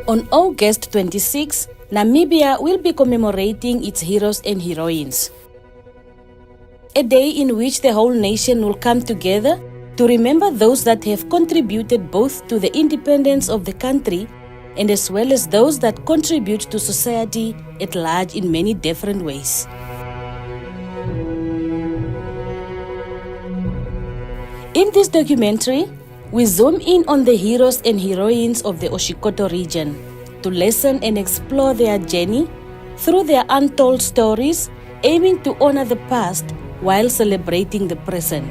On August 26, Namibia will be commemorating its heroes and heroines. A day in which the whole nation will come together to remember those that have contributed both to the independence of the country and as well as those that contribute to society at large in many different ways. In this documentary, we zoom in on the heroes and heroines of the Oshikoto region to listen and explore their journey through their untold stories, aiming to honor the past while celebrating the present.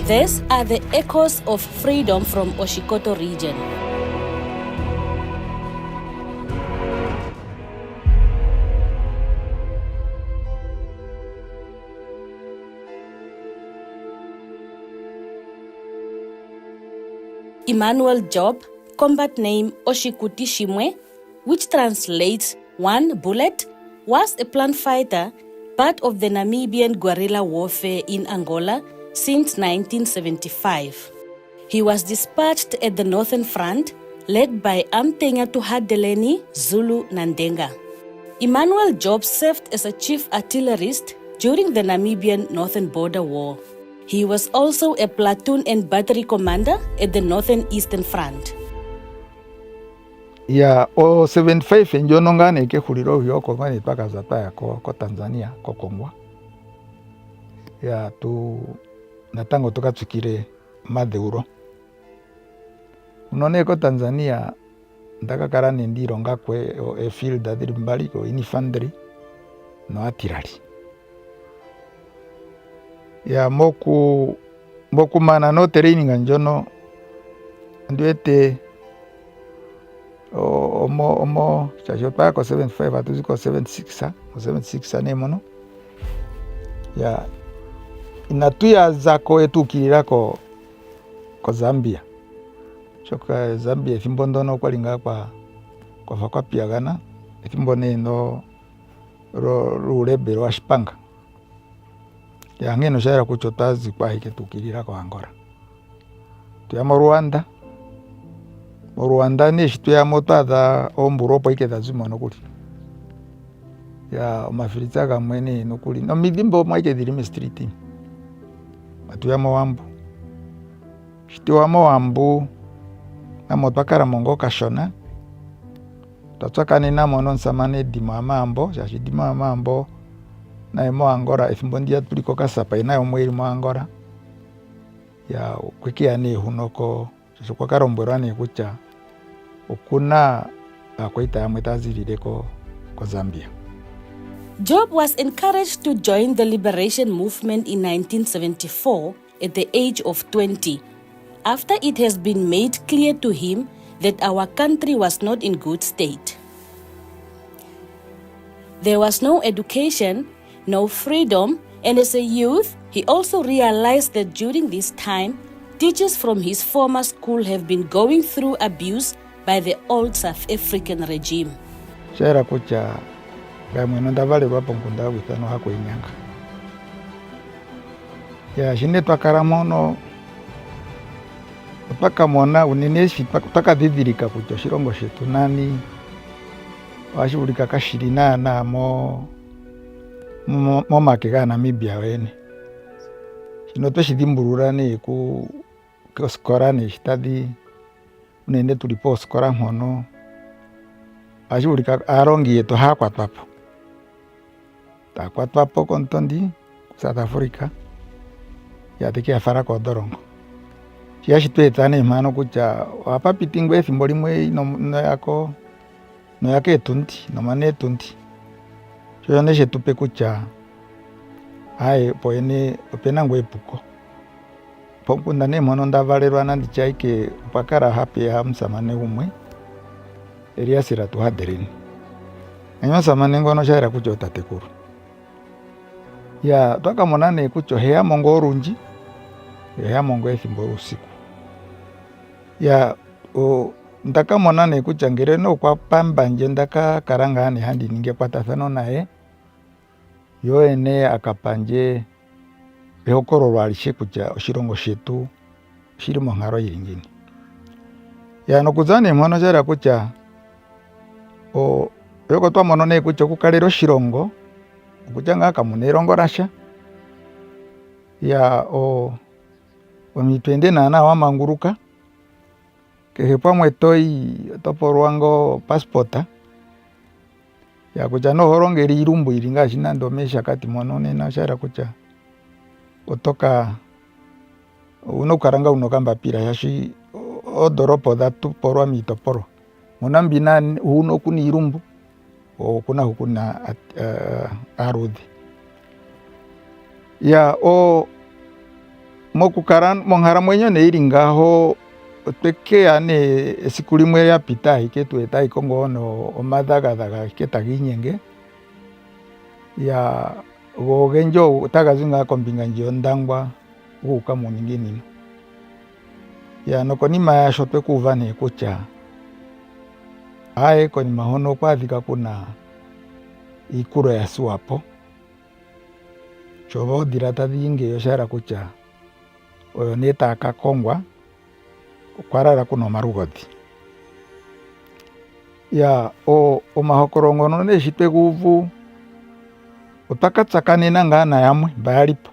These are the echoes of freedom from Oshikoto region. Emmanuel Job, combat name Oshikoto, which translates one bullet, was a plant fighter, part of the Namibian guerrilla warfare in Angola since 1975. He was dispatched at the Northern Front, led by Amtenya Tuhadeleni Zulu Nandenga. Emmanuel Job served as a chief artillerist during the Namibian Northern Border War. He was also a platoon and battery commander at the Northern Eastern Front. Ya o 75 njonongane ke khuliro yoko ngani pakazata ya ko Tanzania ko Kongwa. Ya tu natango tukatsukire madeuro. Unone ko Tanzania ndakakara ndiro ngakwe o field adiri mbali ko infantry no atirari. Ya moku mana no training njono ndwete omo chajopa ko 75 atuziko 76 nemono ya inatuya zako etukirira ko Zambia choka Zambia fimbondono kwalinga kwa fakwa piagana fimbone no rulebe rwa Shipanga ya ngeno shaira kuchotazi kwa hike tukirira kwa Angola tuyamo Rwanda nishi tuyamo tada omburopo ike tazimo nokuli ya mafiritaga mwene nokuli no midimbo mwaike dirime street tuyamo wambu shitiwamo wambu na motwakara mongo kashona tatwakane na mono nsamane dimamambo shashidimamambo na emo Angola efimbondia tuliko kasapa ina omweri mo Angola ya kwikiane hunoko shokwa karombwerane kucha okuna akwaita amwetazirire ko Zambia. Job was encouraged to join the liberation movement in 1974 at the age of 20, after it has been made clear to him that our country was not in good state. There was no education, no freedom, and as a youth, he also realized that during this time, teachers from his former school have been going through abuse by the old South African regime. Shaira kucha gamweno ndavale vapongunda withano hako inyanga. Ya shine twakaramono twakamona uneneshi twakadhidhirika kucha shirongo shetu nani washibulika kashirina na mo makega Namibia wene. Shino tweshidimburura ne ku skora ne shitadi unende tulipo skora mhono ashibulika arongi yetu hakwatwapo. Takwatwapo kontondi South Africa yateke afara ko dorongo. Shiyashitwetane mano kucha wapapitingwe ethimbo limwe no yake tunti no mane tunti. Shone shetupe kucha ai poene openangwe puko pokunda ne mono ndavalelwa nandi chaike pakara hapi hamsamane umwe eria sira tuhadereni anyo samane ngono shaira kucho tatekuru ya twakamonane kucho heya mongo runji heya mongo ethimbo usiku ya ndakamonane kucha ngere no kwa pambanje ndakakarangane handi ninge kwatathano naye yo ene akapanje ehokololo alishe kutya oshilongo shetu shili monkalo yili ngini. Nokuza mpono shayela kutya oyoko twamono kutya okukalela oshilongo okutya ngaa kamuna elongo lasha. Omuntu ito ende naana wamanguluka, kehe pamwe toyi oto pulwa ngoo passport. Kutya noholongele iilumbu yili ngaashi nande omeeshakati mono nena oshayela kutya owuna okukala ngaa wuna okambapila, shaashi oondolopa odha topolwa miitopolwa. Muna mbi huno kuna iilumbu, okuna hu kuna aaludhe. Mokukala monkalamwenyo yili ngaho otwekeya esiku limwe lyapita ashike tuwete ashike ngoo omadhagadhaga ashike taga inyenge. Go ogendji otaga zi ngaa kombinga ndji yondangwa guuka muuninginino. Nokonima yasho otwekuuva kutya konima hono okwaadhika kuna iikulo yathuwapo. Sho oondhila tadhi ngeyi oshayela kutya oyo taya ka kongwa, okwa lala kuna omalugodhi. Omahokololo ngono shi tweguuvu otwaka tsakanena ngaa nayamwe mba yalipo,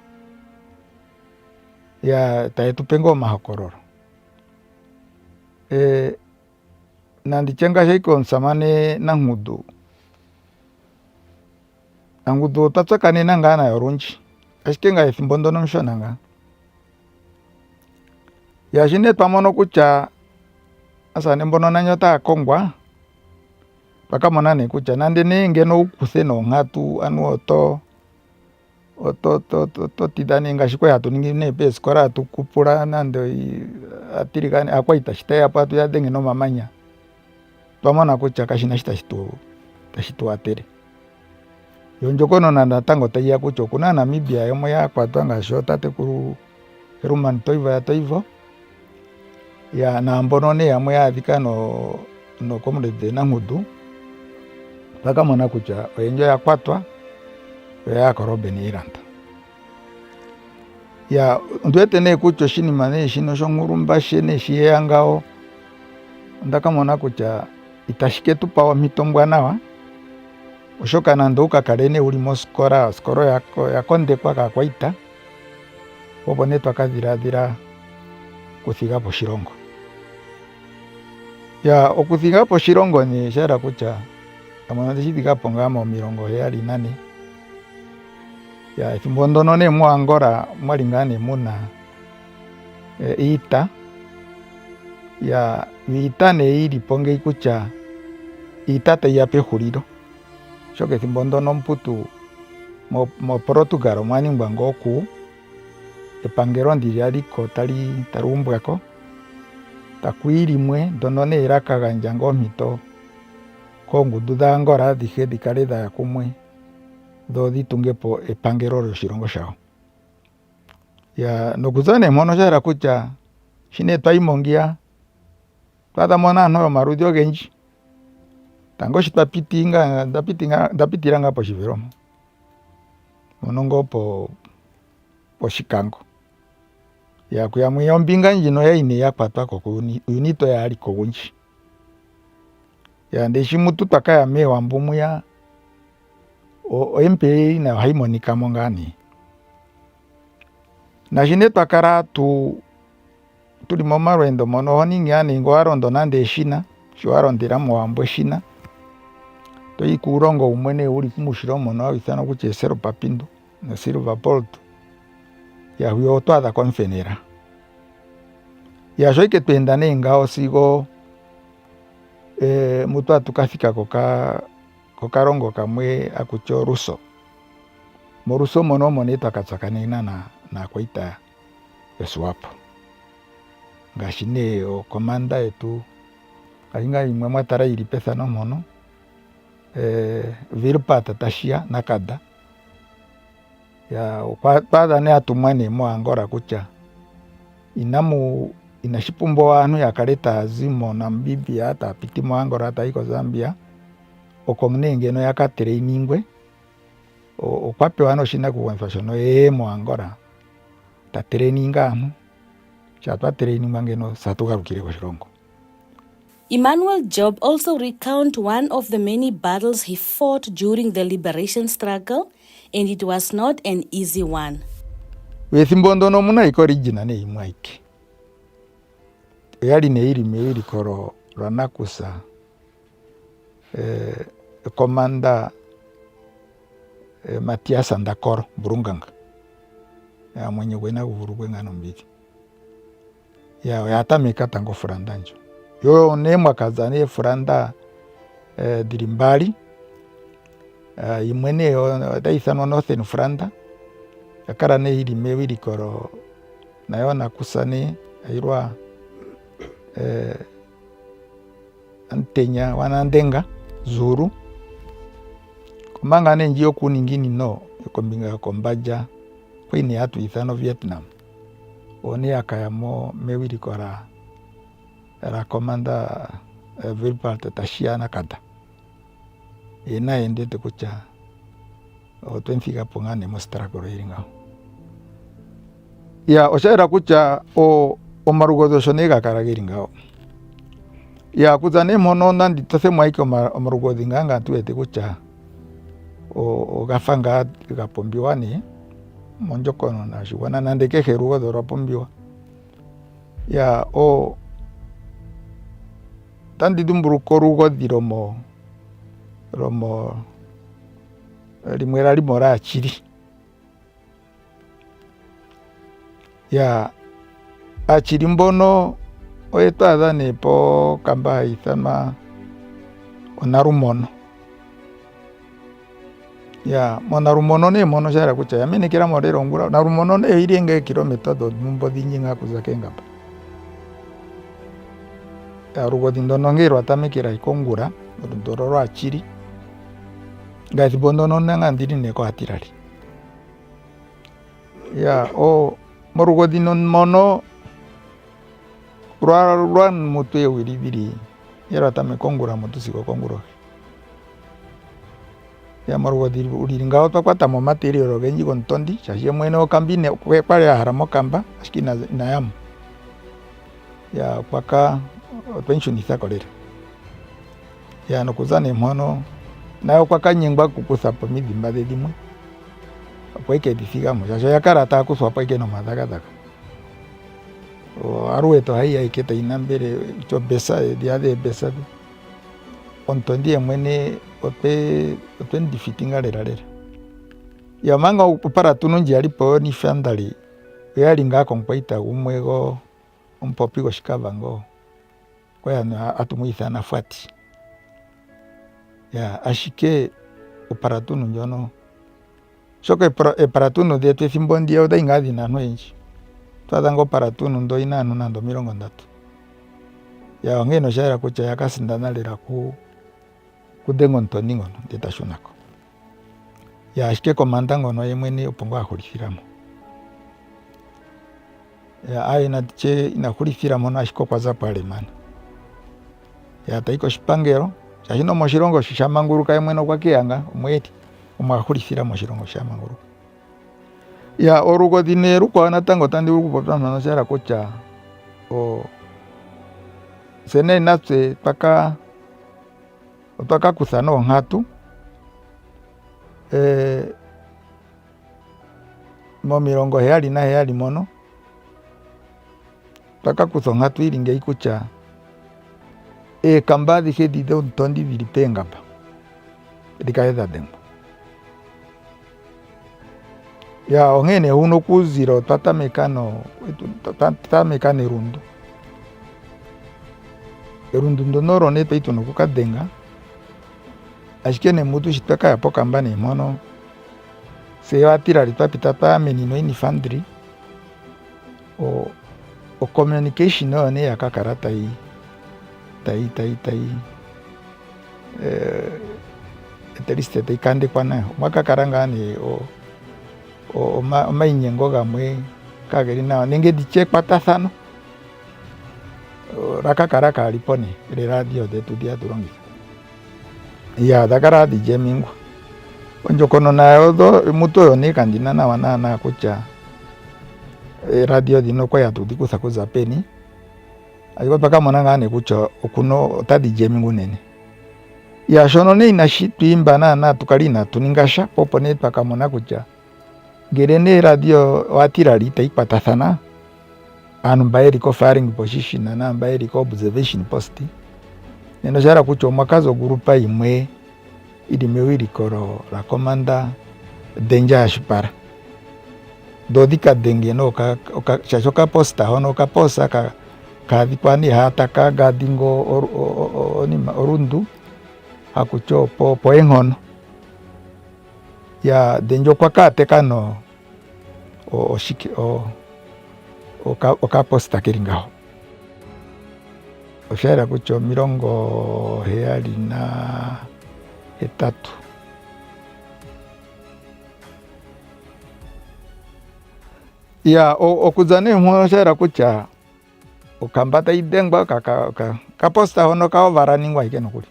taye tupe ngaa omahokololo. Nanditye ngaashi ashike omusamane Nankhudu otwa tsakanena ngaa naye olundji, ashike ngaye ethimbo ndono omushona ngaa. Shi twamono kutya aasamane mbono nani otaya kongwa, otwaka mona kutya nande ngeno wukuthe noonkatu anuwa oto tidha ngaashi kwali hatu ningi peesikola hatu kupula nande aatiligane aakwaita shi tayeyapo hatu yadhenge nomamanya, otwamona kutya kashina shi tashi tu watele. Yo ondjokonona natango tayiya kutya okuna aaNamibia yamwe yakwatwa ngaashi ootatekulu Herman Toivo naambono yamwe yaadhika noComrade Nankhudu, otwaka mona kutya oyendji oya kwatwa oya ko Robben Island. Ondiwete kutya oshinima shino shonkulumbashi shiyeya ngaho ondaka mona kutya itashi ketupa ompito ombwanawa, oshoka nande wuka kale wuli mosikola, osikola oya kondekwa kaakwaita, opo twaka dhiladhila okuthigapo oshilongo. Okuthigapo oshilongo shayela kutya amono ondeshi thigapo ngaa 74. Ethimbo ndono mu Angola mwali ngaa muna iita. Iita yilipo ngeyi kutya iita tayiya pehulilo, oshoka ethimbo ndono omuputu mo Portugal omwaningwa ngoo epangelo ndi lyaliko tali umbwako, takuyi limwe ndono laka gandja ngoo ompito koongundu dha Angola adhihe dhikale dhaya kumwe dho dhitungepo epangelo lyoshilongo shawo. Nokuza mpono oshayela kutya shi twayimo ngiya otwaadhamo aantu yomaludhi ogendji. Tango shi ndapitila ngaa poshivelo mono ngoo poshikango. Kuyamwe ombinga ndjino yali yakwatwa uunito yaliko owundji. Ndee shi mutu twakaya meewambo mwiya oyempe nayo ohayi monikamo ngaa Nashi twakala tuli momalweendo mono ohoningi ngele owalondo nande eshina, shi walondela mowambo eshina, toyi kuulongo wumwe wuli muushilo mono hawu ithanwa kutya eselopapindu nesilverbold, hwiya otwaadhako omufenela. Sho ashike tweenda ngaho sigo mutu atukathika kokalongo kamwe hakutiwa oluso. Moluso mono omo twaka tsakanena naakwaita yoSwapo, ngaashi okomanda yetu ngaashi ngaa yimwe mwatala yili pethano mpono, Vilpat Tashiya Nakada. Otwaadha atumwa mo Angola kutya inashi pumbwa aantu yakale taya zi moNamibia taya piti mo Angola taya yi koZambia oko ngeno yaka trainingwe. Okwa pewa oshinakugwanithwa shono yeye mo Angola tatraininga anu chatwatraininga ngeno satugarukire koshilongo. Emmanuel Job also recounts one of the many battles he fought during the liberation struggle, and it was not an easy one. Wethimbondo muna iko origina ne imwaike. Yali neiri meiri koro ranakusa komanda Matias Andakoro Burunganga. Ya mwenye wena uvurugwe ngano mbili. Ya yatamika tango furandanjo. Yo nemwa kazane furanda dirimbali. Imwene daisano northern furanda. Yakara ne hiri mewiri koro nayona kusane airwa antenya wanandenga zuru kumanga nenjio kuningini no kombinga kombaja kwini atu ithano Vietnam oni akayamo mewiri kora era komanda Vilpart Tashiana kata ina ende te kucha o twenfiga pongane mostra koroiringa ya oshaira kucha o marugodo shonega karagiringao ya kuzane mono nandi tose mwaike omarugodo nganga tuete kucha o gafanga gapombiwani monjokono na shiwana nandeke herugodo rapombiwa ya o tandi dumburu korugodo romo limwera limora achiri ya achiri mbono oeto adhane po kamba ithama onarumono ya monarumono ne mono shara kucha ya mene kira morero ngura narumono ne irenge kilomita do mumbo dinyinga kuzakenga ya rugo dindono ngiro atamekira ikongura ndororo achiri gathi bondo no nanga ndiri ne ko atirari ya o morugo dinon mono ruan mutu e wiribiri yara tame kongura mutu siko konguro ya morugo diri uringa oto kwata mo material genji kontondi chaje mwene o kambine kwe pale haramo kamba ashikina na yam ya kwaka pension isakolera ya no kuzane mono nayo kwaka nyingba kukusapo midimba de dimwe apoike disiga mo chaje yakara ta kuswa apoike no madaga daga o arueto hai aiketa inambere cho besa dia de besa ontondi mwene ope ndifitinga leralera ya manga para tununji alipo ni fandali yali ngako mpaita umwego umpopigo shikavango kwa ya atumuitha na fati ya ashike uparatunu njono shoke paratunu de te simbondi oda ingadi na nwenji twadango paratunu ndo inanu nando 30 ya ngeno shaira kucha yakasindana lera kudengo ntoningo ndetashunako ya ashike komandango no yemweni upongo akulifiramo ya aina che inakulifiramo na ashiko kwa zapale mana ya taiko shipangero chashino moshirongo shishamanguruka yemweno kwa kianga umweti umwakulifiramo shirongo shamanguruka ya orugo dineru kwa natango tandi urukupota no shaira kucha o sene natse paka otaka kusano ngatu mo mirongo heali na heali mono taka kusongatu iringe ikucha kambadi hedi de tondi vilipenga pa dikaeda dengo ya ongene uno kuziro tata mekano rundu ndonoro ne peito no kukadenga ashikene mutu shitaka ya poka mbani mono se watira litapita pa menino ini fandri o communication no ne yakakarata tai eteriste te kande kwana mwaka karanga ni o mainyengo gamwe kageri na nenge diche patasano rakakaraka alipone ile radio de tudia turongi ya dakara di jemingu onjo kono na odo muto yoni kandina na wana na kucha radio dino kwa yatuthi kuthakuza peni aiko paka monangane kucho okuno tadi jemingu nene ya shono ne inashi tuimba na tukalina tuningasha popone paka mona kucha gerene radio watirali taipatathana anu mbaeri ko firing position na mbaeri ko observation post neno jara kucho makazo gurupa imwe idi mewiri koro la komanda denja ashipara dodika denge no ka chachoka posta hono ka posa ka dipani hata ka gadingo orundu hakucho po enhono ya denjo kwa kate kano oka posta kiringao oshara kucho mirongo heali na etatu ya okuzane mwoshara kucha okambata idengba ka posta hono ka varaningwa ikeno kuli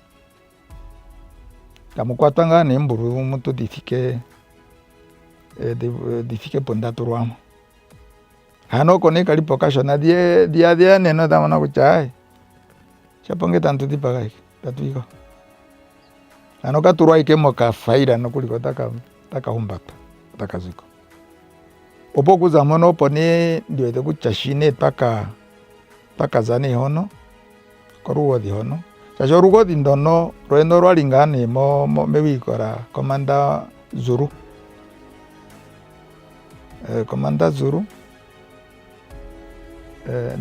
kamukwatanga nemburu mutu difike pondaturwamo hano kone kalipo kashona dia neno tamana kucha chaponge tantu dipaga tatuiko hano katurwa ikemo ka faida no kuliko taka humbata takaziko opoku za mono pone ndio de kuchashine taka zane hono korugo di hono chacho rugo di ndono roendo rwalingane mo mewikora komanda zuru komanda zuru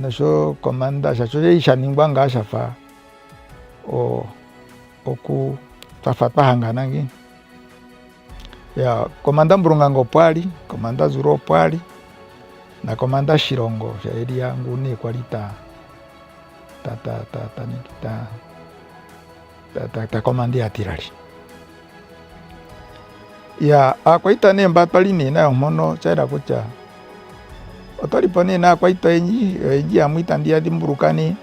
nasho komanda chacho ishaningwa ngashafa oku tafata hanganangi ya komanda Mburungango pwali komanda Zuro pwali na komanda Shirongo shairi yangu ni kwalita ta komandi atirali ya akwaita nemba pali nina mono chaira kucha otoripone na kwaita enji amwita ndia dimburukani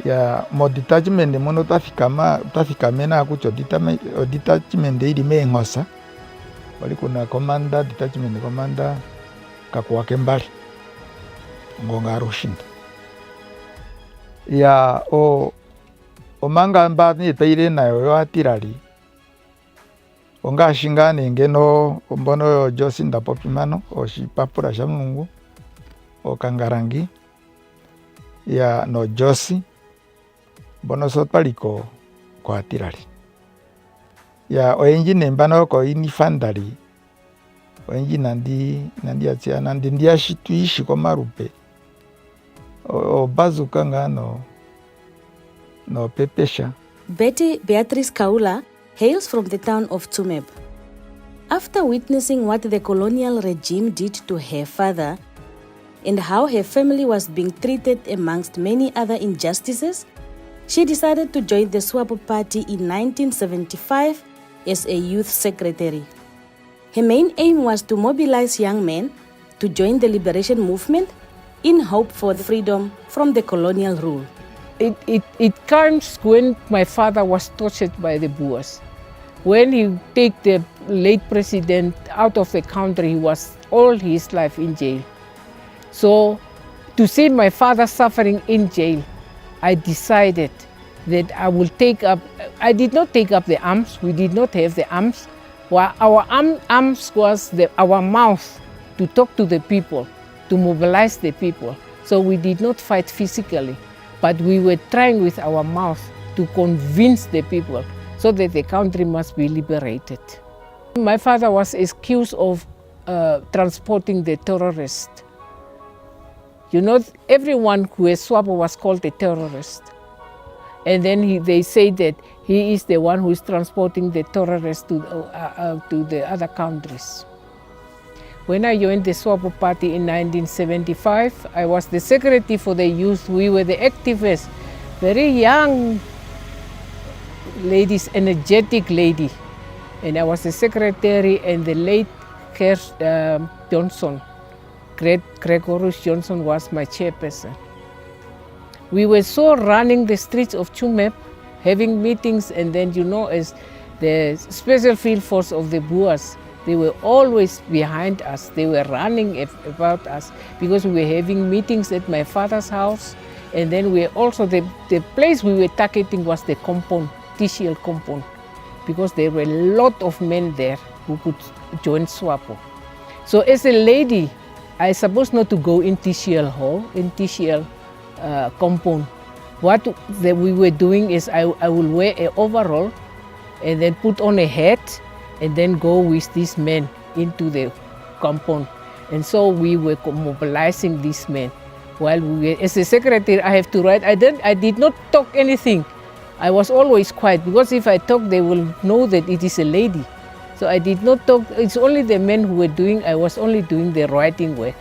ya mo detachment mono tafikamena kucho detachment ili mengosa wali kuna komanda detachment komanda kakwake mbali ngonga rushinda ya o manga mba ni taire na yo atirali onga shingane ngeno mbono Josinda popimano oshipapura sha Mungu okangarangi ya no Josi bono sotaliko kwa atirali ya oenji nembano ko inifandali oenji nandi atia nandi ndia shituishi kwa marupe o bazuka ngano no pepesha. Betty Beatrice Kaula hails from the town of Tsumeb. After witnessing what the colonial regime did to her father and how her family was being treated amongst many other injustices, she decided to join the SWAPO party in 1975 as a youth secretary. Her main aim was to mobilize young men to join the liberation movement in hope for the freedom from the colonial rule. It comes when my father was tortured by the Boers. When he take the late president out of the country, he was all his life in jail. So to see my father suffering in jail, I decided that I will take up, I did not take up the arms, we did not have the arms. Well, our arms was our mouth to talk to the people, to mobilize the people. So we did not fight physically, but we were trying with our mouth to convince the people so that the country must be liberated. My father was accused of transporting the terrorists. You know, everyone who is SWAPO was called a terrorist. And then they say that he is the one who is transporting the terrorists to the other countries. When I joined the SWAPO party in 1975, I was the secretary for the youth. We were the activists, very young ladies, energetic lady. And I was the secretary, and the late Johnson, Gregorius Johnson was my chairperson. We were so running the streets of Tsumeb, having meetings, and then, you know, as the special field force of the Boers, They were always behind us. They were running about us because we were having meetings at my father's house. And then we also, the place we were targeting was the compound, TCL compound, because there were a lot of men there who could join SWAPO. So as a lady, I supposed not to go in TCL hall, in TCL compound. What we were doing is I will wear an overall and then put on a hat and then go with these men into the compound. And so we were mobilizing these men. While we were, as a secretary, I have to write. I did not talk anything. I was always quiet because if I talk, they will know that it is a lady. So I did not talk. It's only the men who were doing. I was only doing the writing work.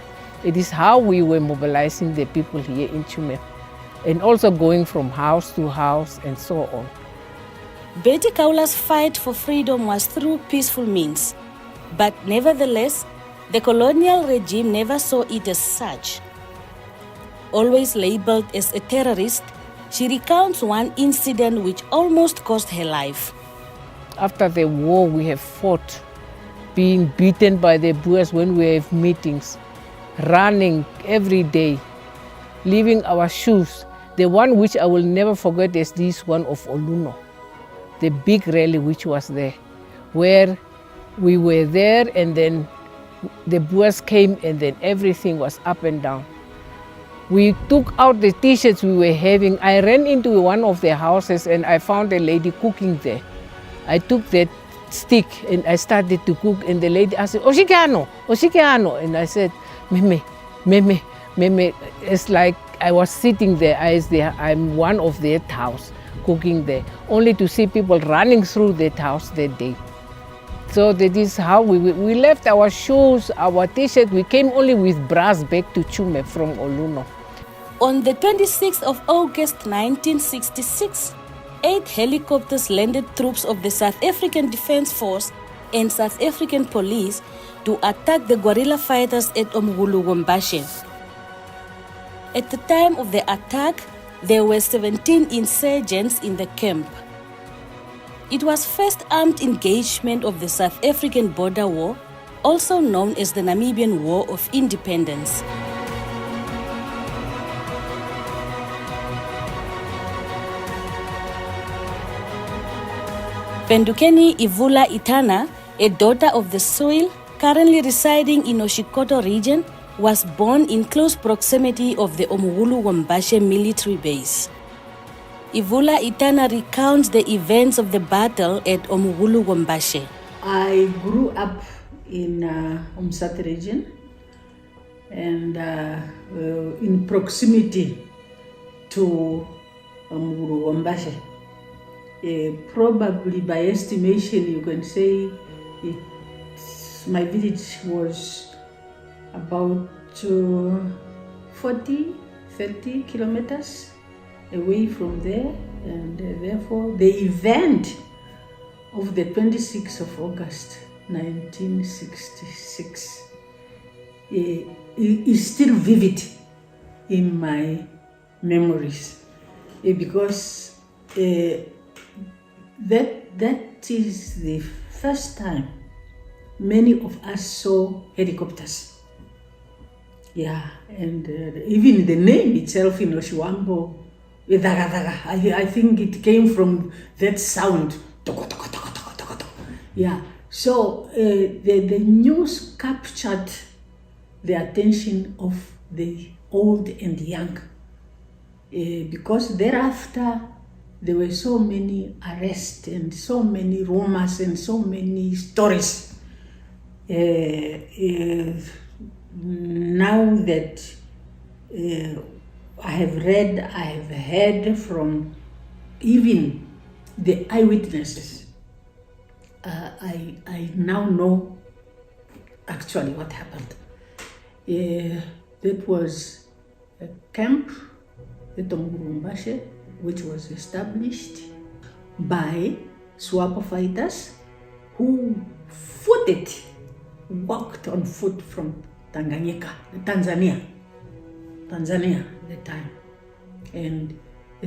It is how we were mobilizing the people here in Chumel, and also going from house to house and so on. Betty Kaula's fight for freedom was through peaceful means, but nevertheless, the colonial regime never saw it as such. Always labeled as a terrorist, she recounts one incident which almost cost her life. After the war, we have fought, being beaten by the Boers when we have meetings, running every day, leaving our shoes. The one which I will never forget is this one of Oluno, the big rally which was there, where we were there and then the Boers came and then everything was up and down. We took out the t-shirts we were having. I ran into one of the houses and I found a lady cooking there. I took that stick and I started to cook and the lady asked, Oshikoto, Oshikoto. And I said, Meme. It's like I was sitting there, I'm one of that house cooking there, only to see people running through that house that day. So that is how we left our shoes, our t-shirt. We came only with brass back to Chume from Oluno. On the 26th of August 1966, 8 helicopters landed troops of the South African Defence Force and South African Police to attack the guerrilla fighters at Wombashe. At the time of the attack, there were 17 insurgents in the camp. It was first armed engagement of the South African Border War, also known as the Namibian War of Independence. Pendukeni Ivula Itana, a daughter of the soil, currently residing in Oshikoto region, was born in close proximity of the Wombashe military base. Ivula Itana recounts the events of the battle at Wombashe. I grew up in Umsat region and in proximity to Wombashe. Probably by estimation, you can say my village was about 30 kilometers away from there, and therefore the event of the 26th of August 1966 is still vivid in my memories, because that is the first time many of us saw helicopters. Yeah, and even the name itself in Oshiwambo, I think it came from that sound. Yeah, so the news captured the attention of the old and young, because thereafter there were so many arrests and so many rumors and so many stories. Now that I have read, I have heard from even the eyewitnesses, I now know actually what happened. That was a camp at Wombashe, which was established by SWAPO fighters who walked on foot from Tanzania at the time, and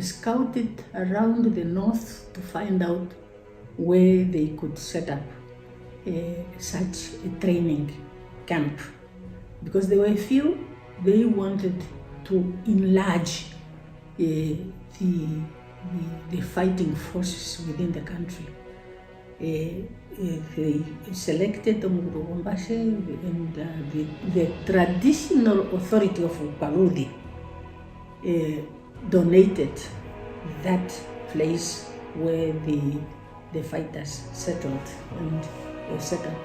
scouted around the north to find out where they could set up such a training camp, because there were few. They wanted to enlarge the fighting forces within the country. They selected Omugurugombashe, and the traditional authority of Parudi donated that place where the fighters settled and set up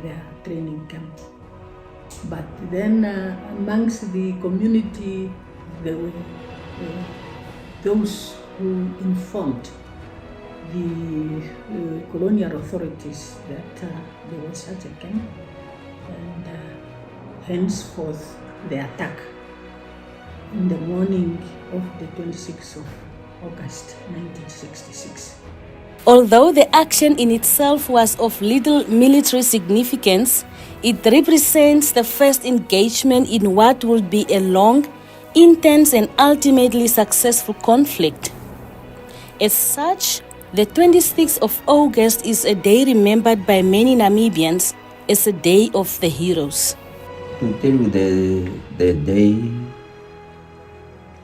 their training camp. But then amongst the community, there were those who informed the colonial authorities that there was such a camp, and henceforth the attack in the morning of the 26th of August 1966. Although the action in itself was of little military significance, it represents the first engagement in what would be a long, intense, and ultimately successful conflict. As such, the 26th of August is a day remembered by many Namibians as a day of the heroes. To tell you the day,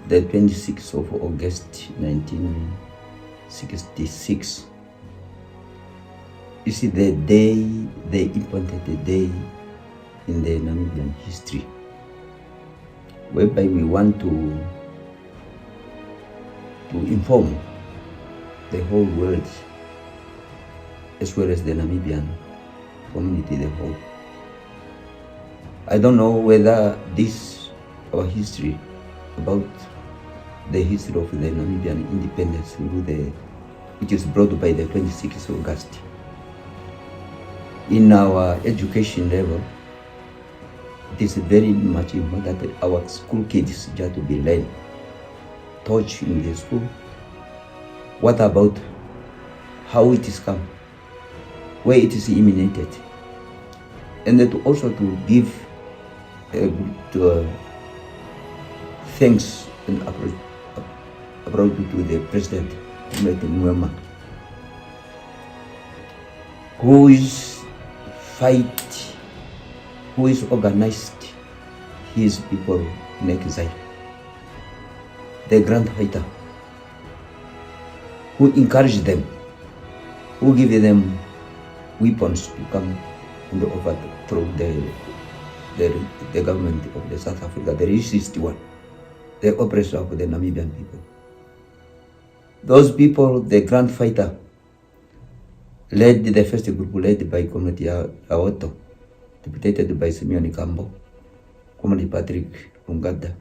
the 26th of August 1966, is the day, the important day in the Namibian history, whereby we want to inform the whole world, as well as the Namibian community, the whole. I don't know whether this, our history, about the history of the Namibian independence, which is brought by the 26th of August. In our education level, it is very much important that our school kids just to be learned, taught in the school. What about how it is come, where it is emanated, and then also to give thanks and approach to the President Mwema, who is organized his people in exile, the grand fighter, who encouraged them, who give them weapons to come and overthrow the government of the South Africa, the racist one, the oppressor of the Namibian people. Those people, the grand fighter, led the first group, led by Comrade Aoto, deputated by Simeon Kambo, Comrade Patrick Ungada,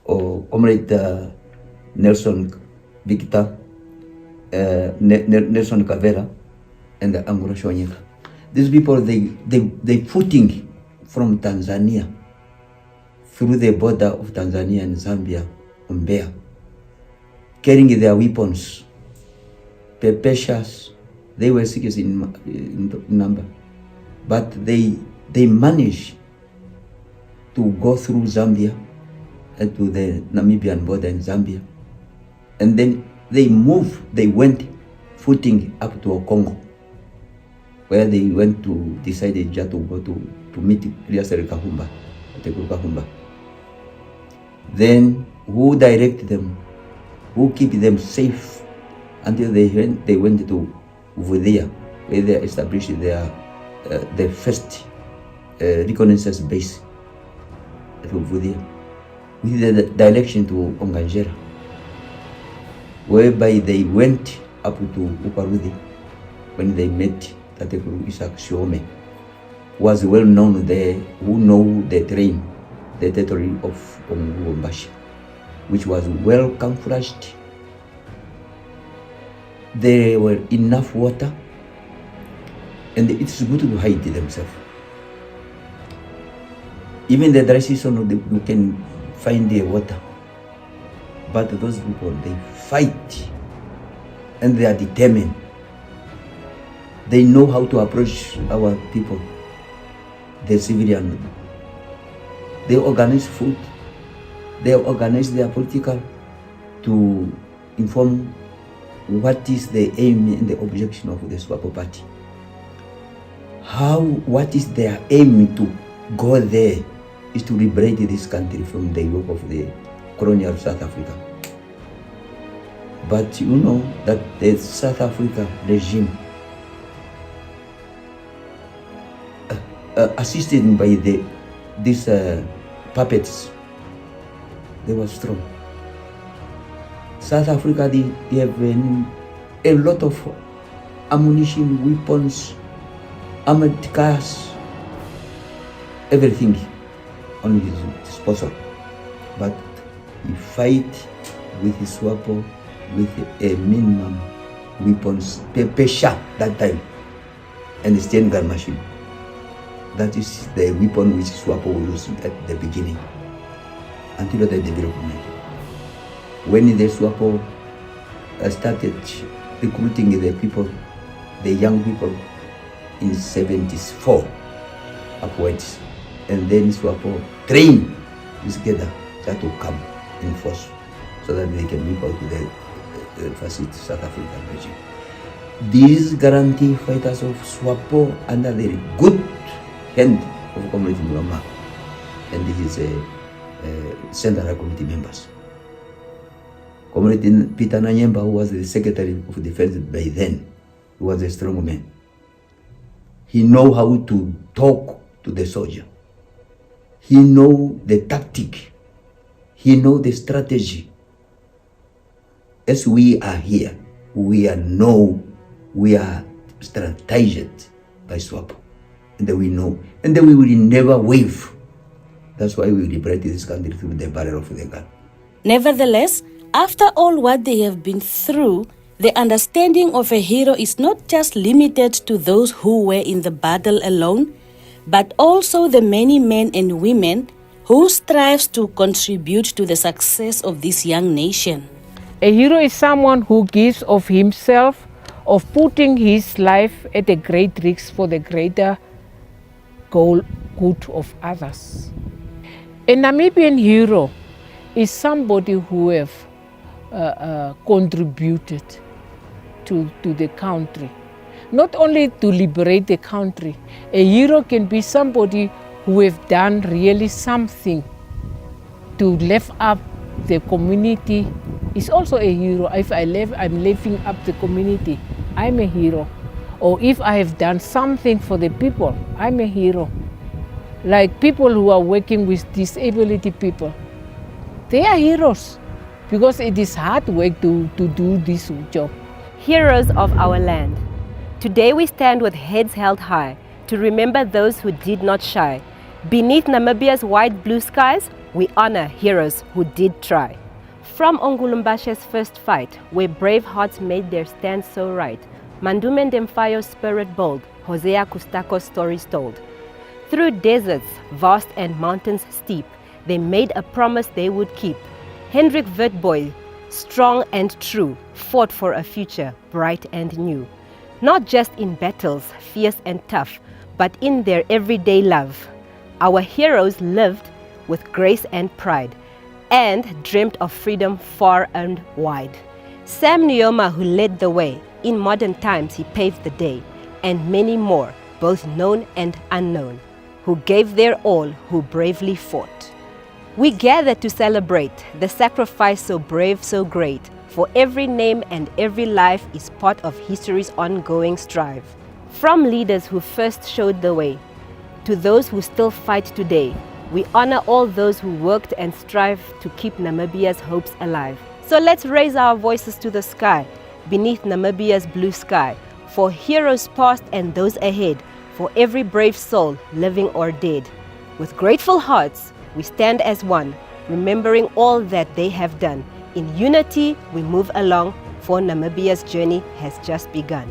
or Comrade Nelson Victor, Nelson Kavera, and Angura Shonyeka. These people, they footing from Tanzania through the border of Tanzania and Zambia, Mbeya, carrying their weapons, pepeshas. They were 6 in number, but they managed to go through Zambia and to the Namibian border in Zambia, and then they went footing up to Congo, where they went to decided just to go to meet Eliasere Kahumba, Kahumba. Then who direct them, who keep them safe until they went to Uvudia, where they established the first reconnaissance base at Uvudia, with the direction to Onganjera, whereby they went up to Uparudi when they met Tatekuru Isaac Shiome, was well known there, who know the terrain, the territory of Omugurugombashe, which was well camouflaged. There were enough water, and it's good to hide themselves. Even the dry season, you can find the water. But those people, they fight, and they are determined. They know how to approach our people, the civilian. They organize food. They organize their political to inform what is the aim and the objection of the Swapo party. what is their aim to go there is to liberate this country from the yoke of the colonial South Africa. But you know that the South Africa regime, assisted by these puppets, they were strong. South Africa, they have a lot of ammunition, weapons, armored cars, everything on his disposal. But he fight with his SWAPO with a minimum weapons per shot that time, and the Sten gun machine. That is the weapon which SWAPO used at the beginning until the development. When the SWAPO started recruiting the people, the young people in 74 upwards, and then SWAPO train together that to come in force so that they can move out to the fascist South African regime. These guarantee fighters of SWAPO under the good hand of Comrade Mulama and his Central Committee members. Comrade Peter Nanyemba, who was the Secretary of Defense by then, he was a strong man. He know how to talk to the soldier. He know the tactic. He know the strategy. As we are here, we are strategized by SWAPO. And then we know. And then we will never wave. That's why we liberate this country through the barrel of the gun. Nevertheless, after all what they have been through, the understanding of a hero is not just limited to those who were in the battle alone, but also the many men and women who strives to contribute to the success of this young nation. A hero is someone who gives of himself, of putting his life at a great risk for the greater good of others. A Namibian hero is somebody who have contributed to the country. Not only to liberate the country, a hero can be somebody who have done really something to lift up the community. Is also a hero. If I'm lifting up the community, I'm a hero. Or if I have done something for the people, I'm a hero. Like people who are working with disability people, they are heroes because it is hard work to do this job. Heroes of our land. Today we stand with heads held high to remember those who did not shy. Beneath Namibia's wide blue skies, we honor heroes who did try. From Ongulumbashe's first fight, where brave hearts made their stand so right, Mandume Ndemfayo's spirit bold, Hosea Kustako's stories told. Through deserts vast and mountains steep, they made a promise they would keep. Hendrik Witbooi, strong and true, fought for a future bright and new. Not just in battles, fierce and tough, but in their everyday love. Our heroes lived with grace and pride, and dreamt of freedom far and wide. Sam Nujoma, who led the way, in modern times he paved the day, and many more, both known and unknown, who gave their all, who bravely fought. We gather to celebrate the sacrifice so brave, so great, for every name and every life is part of history's ongoing strive. From leaders who first showed the way, to those who still fight today, we honor all those who worked and strive to keep Namibia's hopes alive. So let's raise our voices to the sky, beneath Namibia's blue sky, for heroes past and those ahead, for every brave soul, living or dead. With grateful hearts, we stand as one, remembering all that they have done. In unity, we move along, for Namibia's journey has just begun.